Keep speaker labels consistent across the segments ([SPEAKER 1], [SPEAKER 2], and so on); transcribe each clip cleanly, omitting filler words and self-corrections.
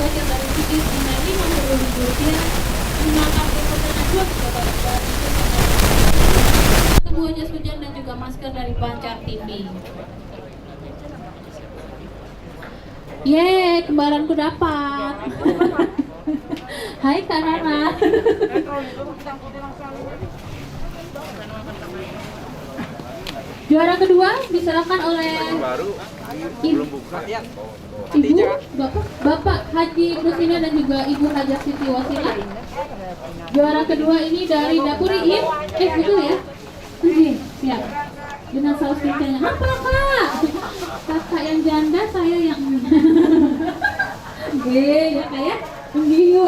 [SPEAKER 1] voucher dari Ciki senilai Rp50.000, 5 kartu perdana 2 GB dari satu buah jas hujan dan juga masker dari Banjar TV. Yeay, kembaranku dapat. Hai Kak Nana. Juara kedua diserahkan oleh Bapak Haji Rusina dan juga Ibu Hajah Siti Wasila. Juara kedua ini dari Dapur Iin. Betul ya? Siap. Dengan saus kicanya. Apa Kak? Kakak yang janda, saya yang ya kayak menggiu.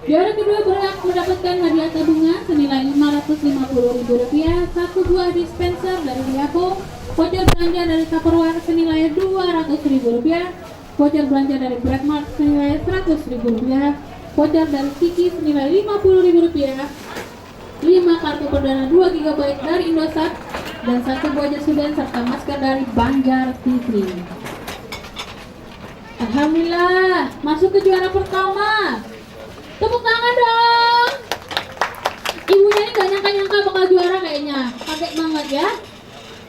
[SPEAKER 1] Juara kedua berhak mendapatkan hadiah tabungan senilai Rp550.000, satu buah dispenser dari Liapo, voucher belanja dari Tupperware senilai Rp200.000, voucher belanja dari Breadmart senilai Rp100.000, voucher dari Kiki senilai Rp50.000, 5 kartu perdana 2 GB dari Indosat, dan satu buah jas hujan serta masker dari Banjar TV. Alhamdulillah, masuk ke juara pertama. Tepuk tangan dong. Ibunya ini gak nyangka-nyangka bakal juara kayaknya. Kaget banget ya.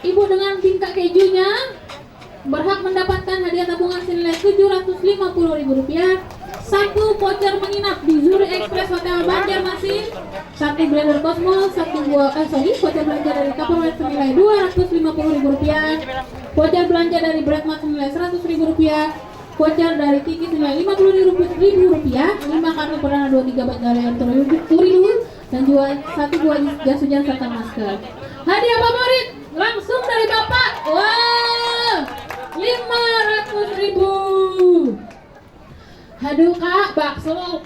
[SPEAKER 1] Ibu dengan tingkat kejunya berhak mendapatkan hadiah tabungan senilai Rp750.000, satu voucher menginap di Zuri Express Hotel Banjarmasin, satu blender Cosmo, voucher belanja dari Tupperware senilai Rp250.000, voucher belanja dari Breadmart senilai Rp100.000, voucher dari Kiki senilai Rp50.000, 5 kartu perdana 2 GB dari Uridu, dan juga satu buah jas hujan serta masker. Hadiah favorit langsung dari Bapak. Wow, Rp500.000. Aduh Kak, bakso.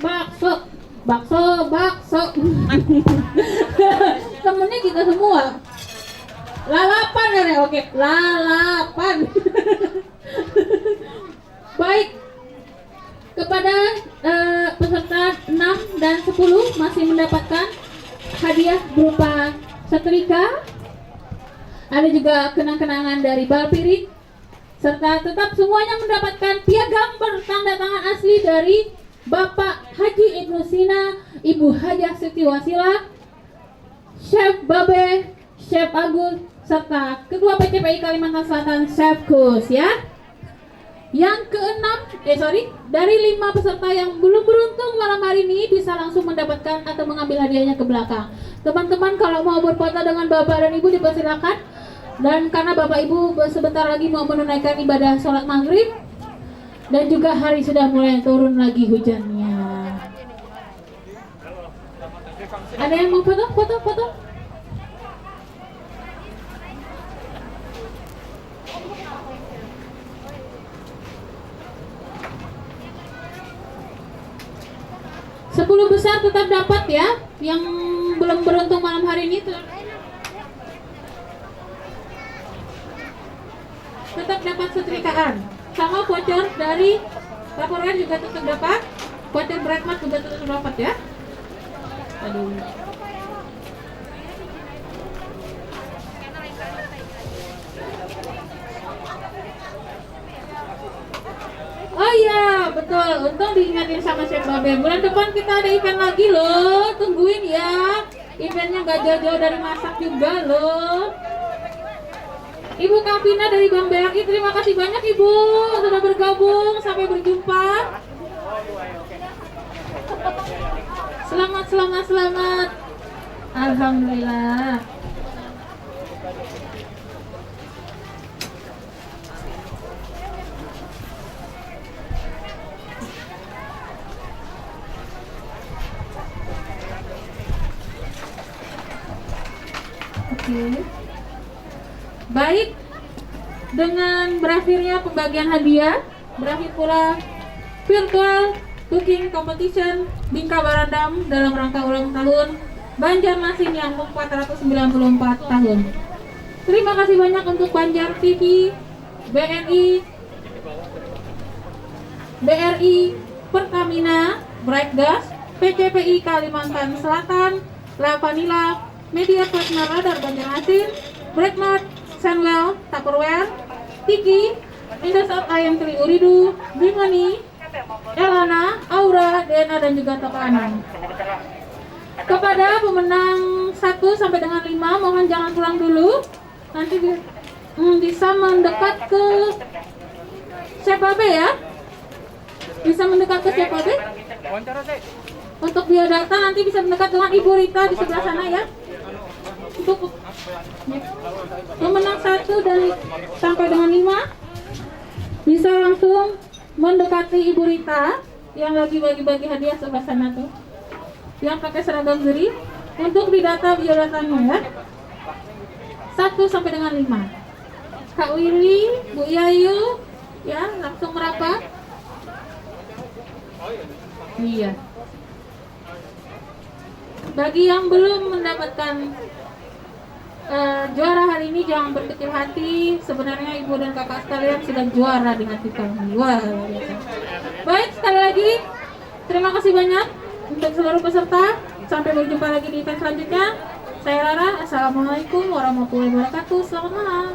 [SPEAKER 1] Temennya kita semua. Lalapan ya, oke, lalapan. Baik, kepada peserta 6 dan 10 masih mendapatkan hadiah berupa setrika, ada juga kenang-kenangan dari Balpirik, serta tetap semuanya mendapatkan piagam bertanda tangan asli dari Bapak Haji Ibnu Sina, Ibu Hajah Siti Wasila, Chef Babe, Chef Agus, serta Ketua PCPI Kalimantan Selatan, Chef Kus ya. Yang keenam, dari 5 peserta yang belum beruntung malam hari ini bisa langsung mendapatkan atau mengambil hadiahnya ke belakang. Teman-teman kalau mau berfoto dengan Bapak dan Ibu dipersilakan. Dan karena Bapak Ibu sebentar lagi mau menunaikan ibadah sholat maghrib, dan juga hari sudah mulai turun lagi hujannya. Ada yang mau foto? Sepuluh besar tetap dapat ya. Yang belum beruntung malam hari ini tetap dapat setrikaan. Sama voucher dari Tupperware juga tetap dapat. Voucher Breadmart juga tetap dapat ya. Aduh. Oh iya, betul. Untung diingatin sama Chef Babe. Bulan depan kita ada event lagi loh. Tungguin ya. Eventnya gak jauh-jauh dari masak juga loh. Ibu Kapina dari Bank BRI, terima kasih banyak Ibu sudah bergabung. Sampai berjumpa. Selamat. Alhamdulillah. Oke. Baik, dengan berakhirnya pembagian hadiah, berakhir pula virtual cooking competition Bingka Baradam dalam rangka ulang tahun Banjarmasin yang ke-494 tahun. Terima kasih banyak untuk Banjar TV, BRI, Pertamina, Bright Gas, PCPI Kalimantan Selatan, La Vanilla, Media Partner Radar Banjarmasin, Breadmart, Sunwell, Tupperware, Tiki, Indosat IM3 Uridu, Bimani, Elana, Aura, Dena, dan juga Toko Anang. Kepada pemenang 1 sampai dengan 5, mohon jangan pulang dulu. Nanti bisa mendekat ke Siapa B ya? Bisa mendekat ke Siapa B? Untuk biodata nanti bisa mendekat dengan Ibu Rita di sebelah sana ya. Untuk pemenang 1 dan sampai dengan 5 bisa langsung mendekati Ibu Rita yang lagi bagi-bagi hadiah sebelah sana tuh, yang pakai seragam geri, untuk didata biodatanya ya. 1 sampai dengan 5. Kak Willy, Bu Yayu ya, langsung merapat. Iya. Bagi yang belum mendapatkan juara hari ini, jangan berkecil hati. Sebenarnya ibu dan kakak sekalian sudah juara di hati kami. Wah, baik, sekali lagi terima kasih banyak untuk seluruh peserta. Sampai berjumpa lagi di event selanjutnya. Saya Rara. Assalamualaikum warahmatullahi wabarakatuh. Selamat malam.